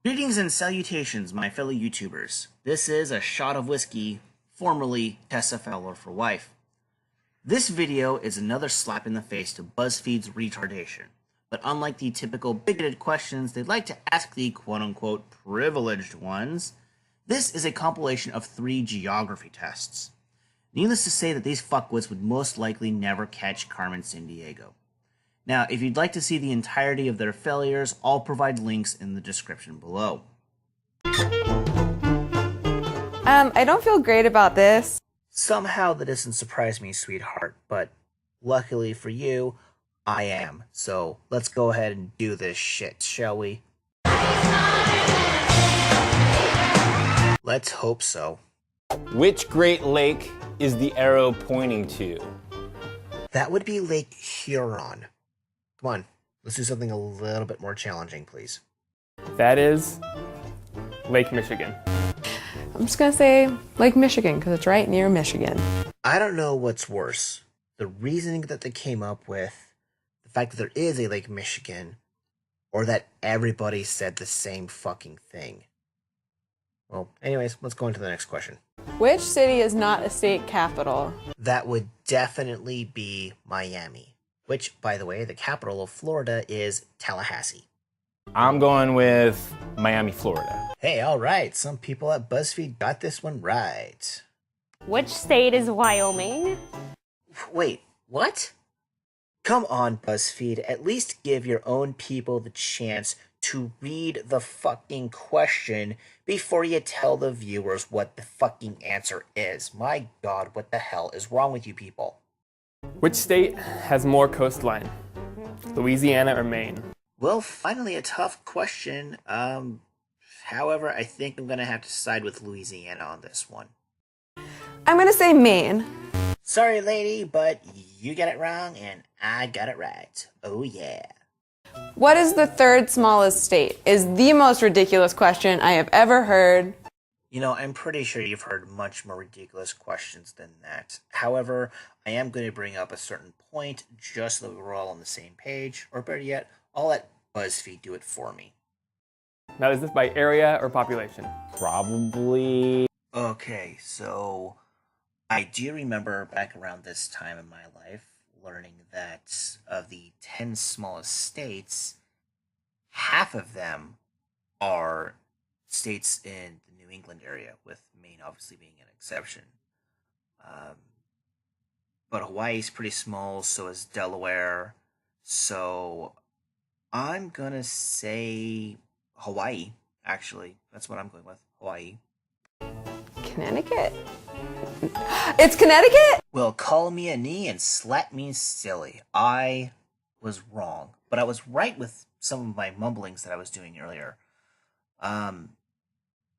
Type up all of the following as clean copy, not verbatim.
Greetings and salutations, my fellow YouTubers. This is A Shot of Whiskey, formerly Tessa Fowler for Wife. This video is another slap in the face to BuzzFeed's retardation, but unlike the typical bigoted questions they'd like to ask the quote-unquote privileged ones, this is a compilation of 3 geography tests. Needless to say that these fuckwits would most likely never catch Carmen Sandiego. Now, if you'd like to see the entirety of their failures, I'll provide links in the description below. I don't feel great about this. Somehow that doesn't surprise me, sweetheart, but luckily for you, I am. So let's go ahead and do this shit, shall we? Let's hope so. Which Great Lake is the arrow pointing to? That would be Lake Huron. Come on, let's do something a little bit more challenging, please. That is Lake Michigan. I'm just gonna say Lake Michigan because it's right near Michigan. I don't know what's worse. The reasoning that they came up with, the fact that there is a Lake Michigan, or that everybody said the same fucking thing. Well, anyways, let's go into the next question. Which city is not a state capital? That would definitely be Miami, which, by the way, the capital of Florida is Tallahassee. I'm going with Miami, Florida. Hey, all right, some people at BuzzFeed got this one right. Which state is Wyoming? Wait, what? Come on, BuzzFeed, at least give your own people the chance to read the fucking question before you tell the viewers what the fucking answer is. My God, what the hell is wrong with you people? Which state has more coastline? Louisiana or Maine? Well, finally a tough question. However, I think I'm gonna have to side with Louisiana on this one. I'm gonna say Maine. Sorry, lady, but you got it wrong and I got it right. Oh yeah. What is the third smallest state? Is the most ridiculous question I have ever heard. You know, I'm pretty sure you've heard much more ridiculous questions than that. However, I am going to bring up a certain point just so that we're all on the same page, or better yet, I'll let BuzzFeed do it for me. Now, is this by area or population? Probably. Okay, so I do remember back around this time in my life learning that of the 10 smallest states, half of them are states in the New England area, with Maine obviously being an exception. But Hawaii's pretty small, so is Delaware. So I'm gonna say Hawaii, actually. That's what I'm going with, Hawaii. Connecticut? It's Connecticut? Well, call me a knee and slap me silly. I was wrong, but I was right with some of my mumblings that I was doing earlier.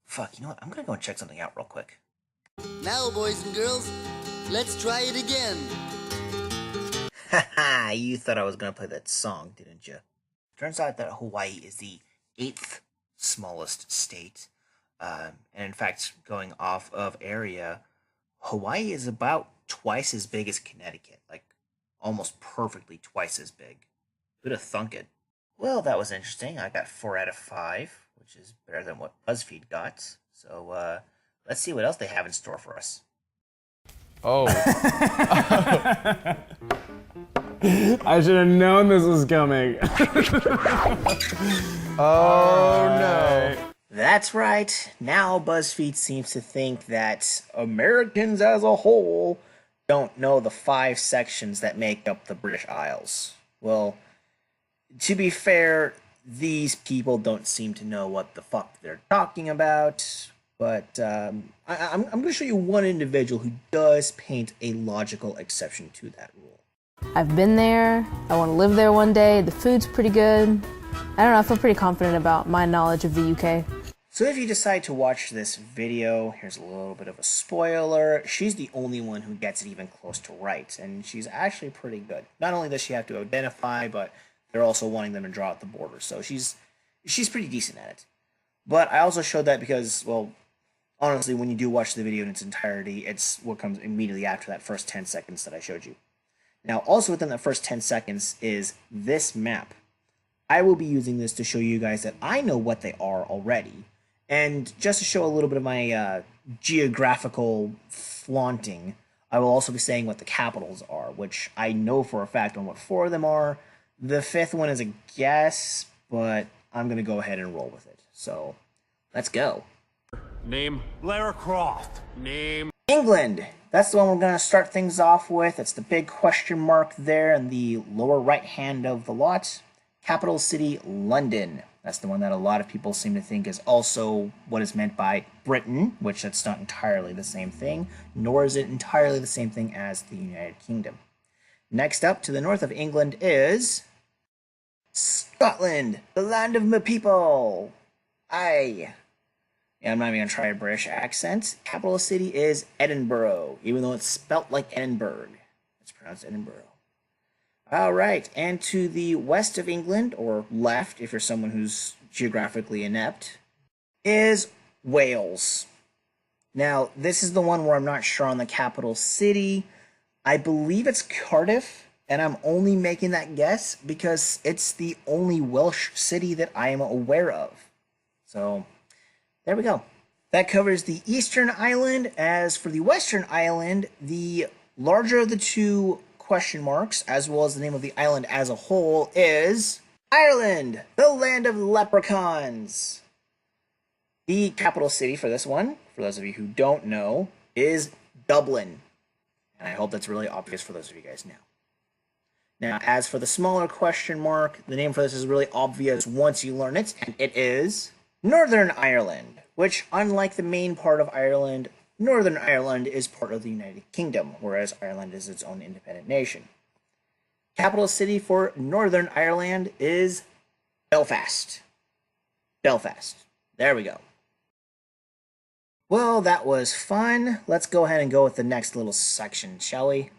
Fuck, you know what? I'm gonna go and check something out real quick. Now, boys and girls, let's try it again. Haha, you thought I was gonna play that song, didn't you? Turns out that Hawaii is the 8th smallest state. And in fact, going off of area, Hawaii is about twice as big as Connecticut. Like, almost perfectly twice as big. Who'd have thunk it? Well, that was interesting. I got 4 out of 5, which is better than what BuzzFeed got. So, let's see what else they have in store for us. Oh. I should have known this was coming. Oh no. That's right. Now BuzzFeed seems to think that Americans as a whole don't know the 5 sections that make up the British Isles. Well, to be fair, these people don't seem to know what the fuck they're talking about. But I'm going to show you one individual who does paint a logical exception to that rule. I've been there. I want to live there one day. The food's pretty good. I don't know, I feel pretty confident about my knowledge of the UK. So if you decide to watch this video, here's a little bit of a spoiler. She's the only one who gets it even close to right, and she's actually pretty good. Not only does she have to identify, but they're also wanting them to draw out the border, so she's pretty decent at it. But I also showed that because, well, honestly, when you do watch the video in its entirety, it's what comes immediately after that first 10 seconds that I showed you. Now, also within that first 10 seconds is this map. I will be using this to show you guys that I know what they are already. And just to show a little bit of my geographical flaunting, I will also be saying what the capitals are, which I know for a fact on what 4 of them are. The 5th one is a guess, but I'm going to go ahead and roll with it. So, let's go. Name Lara Croft. Name England. That's the one we're going to start things off with. It's the big question mark there in the lower right hand of the lot. Capital city, London. That's the one that a lot of people seem to think is also what is meant by Britain, which that's not entirely the same thing, nor is it entirely the same thing as the United Kingdom. Next up to the north of England is Scotland, the land of my people. Aye. Yeah, I'm not even going to try a British accent. Capital city is Edinburgh, even though it's spelt like Edinburgh. It's pronounced Edinburgh. All right, and to the west of England, or left if you're someone who's geographically inept, is Wales. Now, this is the one where I'm not sure on the capital city. I believe it's Cardiff, and I'm only making that guess because it's the only Welsh city that I am aware of. So, there we go. That covers the eastern island. As for the western island, the larger of the two question marks, as well as the name of the island as a whole, is Ireland, the land of leprechauns. The capital city for this one, for those of you who don't know, is Dublin. And I hope that's really obvious for those of you guys now. Now, as for the smaller question mark, the name for this is really obvious once you learn it, and it is Northern Ireland, which, unlike the main part of Ireland, Northern Ireland is part of the United Kingdom, whereas Ireland is its own independent nation. Capital city for Northern Ireland is Belfast. Belfast. There we go. Well, that was fun. Let's go ahead and go with the next little section, shall we?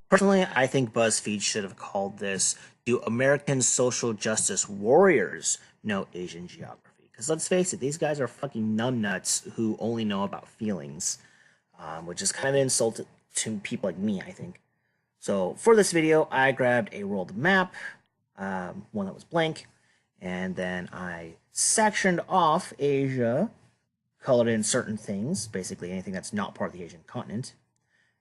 Personally, I think BuzzFeed should have called this, "Do American Social Justice Warriors Know Asian Geography?" Because let's face it, these guys are fucking numbnuts who only know about feelings, which is kind of an insult to people like me, I think. So for this video, I grabbed a world map, one that was blank, and then I sectioned off Asia, colored in certain things, basically anything that's not part of the Asian continent.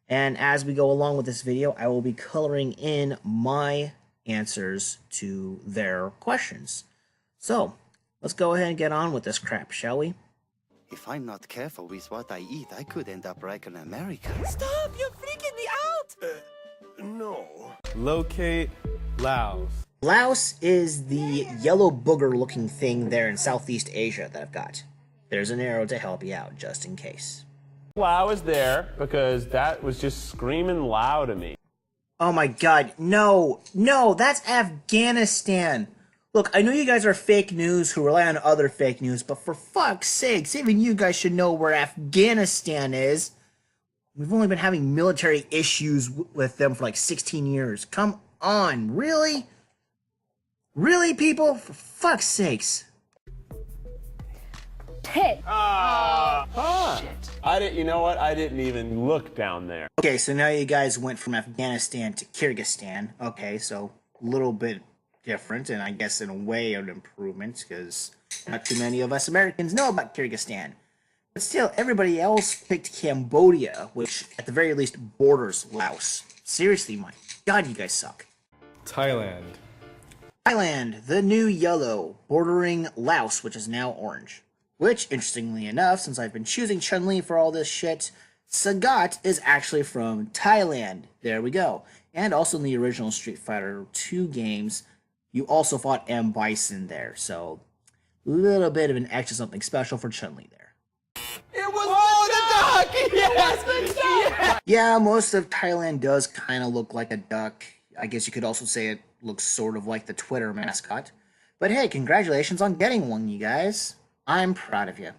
And as we go along with this video, I will be coloring in my answers to their questions. So, let's go ahead and get on with this crap, shall we? If I'm not careful with what I eat, I could end up like an American. Stop! You're freaking me out! No. Locate Laos. Laos is the yellow booger-looking thing there in Southeast Asia that I've got. There's an arrow to help you out, just in case. Lao is there because that was just screaming loud to me. Oh my god, no, that's Afghanistan. Look, I know you guys are fake news who rely on other fake news, but for fuck's sakes, even you guys should know where Afghanistan is. We've only been having military issues with them for like 16 years. Come on, really? Really, people? For fuck's sakes. Pit. You know what? I didn't even look down there. Okay, so now you guys went from Afghanistan to Kyrgyzstan. Okay, so a little bit different, and I guess in a way an improvement, because not too many of us Americans know about Kyrgyzstan. But still, everybody else picked Cambodia, which at the very least borders Laos. Seriously, my god, you guys suck. Thailand. Thailand, the new yellow, bordering Laos, which is now orange. Which, interestingly enough, since I've been choosing Chun-Li for all this shit, Sagat is actually from Thailand. There we go. And also in the original Street Fighter 2 games, you also fought M. Bison there. So, a little bit of an extra something special for Chun-Li there. It was the duck! Yes! The duck! Yeah, most of Thailand does kind of look like a duck. I guess you could also say it looks sort of like the Twitter mascot. But hey, congratulations on getting one, you guys. I'm proud of you.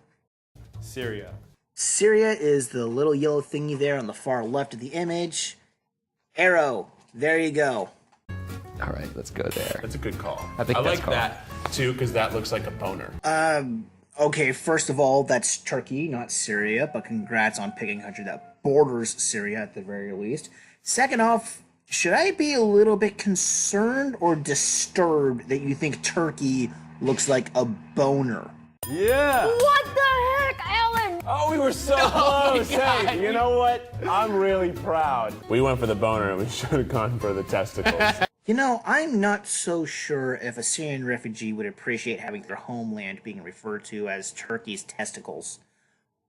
Syria. Syria is the little yellow thingy there on the far left of the image. Arrow. There you go. All right, let's go there. That's a good call. I think that's like called. that too, because that looks like a boner. Okay, first of all, that's Turkey, not Syria, but congrats on picking a country that borders Syria at the very least. Second off, should I be a little bit concerned or disturbed that you think turkey looks like a boner? Yeah. What the heck, Alan? Oh, we were so close. Hey, you know what? I'm really proud. We went for the boner and we should have gone for the testicles. You know, I'm not so sure if a Syrian refugee would appreciate having their homeland being referred to as Turkey's testicles.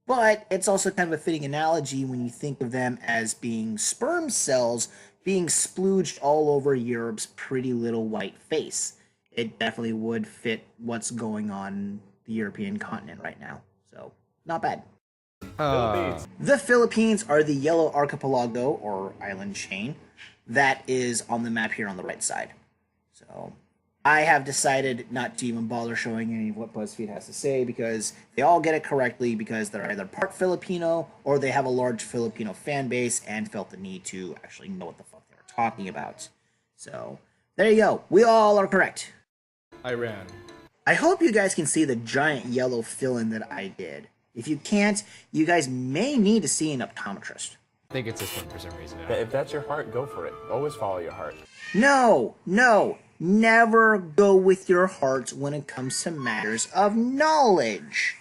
But it's also kind of a fitting analogy when you think of them as being sperm cells being splooged all over Europe's pretty little white face. It definitely would fit what's going on the European continent right now. So, not bad. Philippines. The Philippines are the yellow archipelago, or island chain, that is on the map here on the right side. So, I have decided not to even bother showing any of what BuzzFeed has to say because they all get it correctly because they're either part Filipino or they have a large Filipino fan base and felt the need to actually know what the fuck they were talking about. So, there you go. We all are correct. Iran. I hope you guys can see the giant yellow fill-in that I did. If you can't, you guys may need to see an optometrist. I think it's this one for some reason. If that's your heart, go for it. Always follow your heart. No, never go with your heart when it comes to matters of knowledge.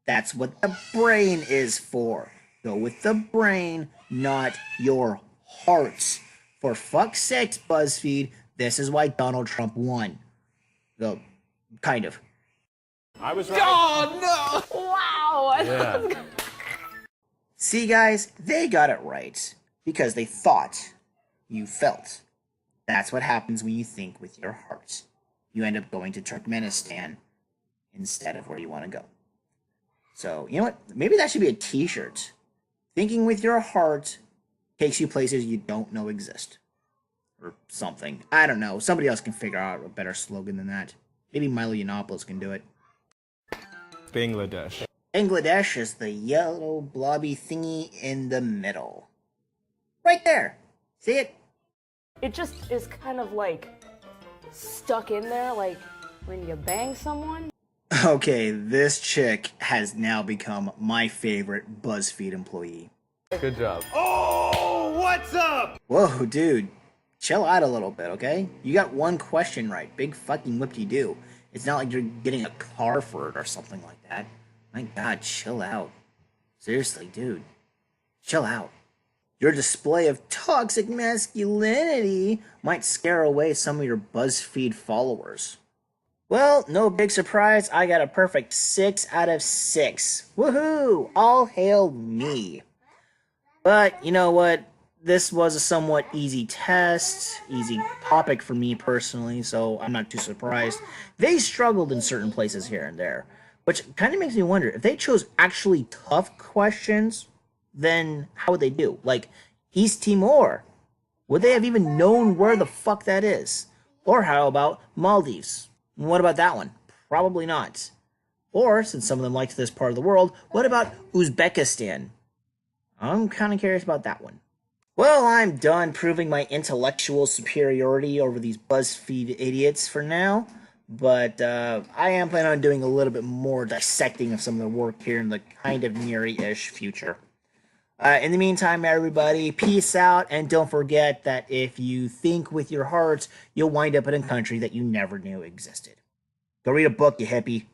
That's what the brain is for. Go with the brain, not your heart. For fuck's sake, BuzzFeed, this is why Donald Trump won. Though, kind of. I was right. Oh no! Wow! Yeah. See, guys, they got it right because they thought, you felt. That's what happens when you think with your heart. You end up going to Turkmenistan instead of where you want to go. So, you know what? Maybe that should be a t-shirt. Thinking with your heart takes you places you don't know exist. Or something. I don't know. Somebody else can figure out a better slogan than that. Maybe Milo Yiannopoulos can do it. Bangladesh. Bangladesh is the yellow blobby thingy in the middle. Right there. See it? It just is kind of like stuck in there, like when you bang someone. Okay, this chick has now become my favorite BuzzFeed employee. Good job. Oh, what's up? Whoa, dude. Chill out a little bit, okay? You got one question right. Big fucking whoop-de-doo. It's not like you're getting a car for it or something like that. My god, chill out. Seriously, dude. Chill out. Your display of toxic masculinity might scare away some of your BuzzFeed followers. Well, no big surprise, I got a perfect 6 out of 6. Woohoo! All hail me. But, you know what? This was a somewhat easy test, easy topic for me personally, so I'm not too surprised. They struggled in certain places here and there, which kind of makes me wonder, if they chose actually tough questions, then how would they do? Like, East Timor, would they have even known where the fuck that is? Or how about Maldives? What about that one? Probably not. Or, since some of them liked this part of the world, what about Uzbekistan? I'm kind of curious about that one. Well, I'm done proving my intellectual superiority over these BuzzFeed idiots for now, but I am planning on doing a little bit more dissecting of some of the work here in the kind of near-ish future. In the meantime, everybody, peace out, and don't forget that if you think with your heart, you'll wind up in a country that you never knew existed. Go read a book, you hippie.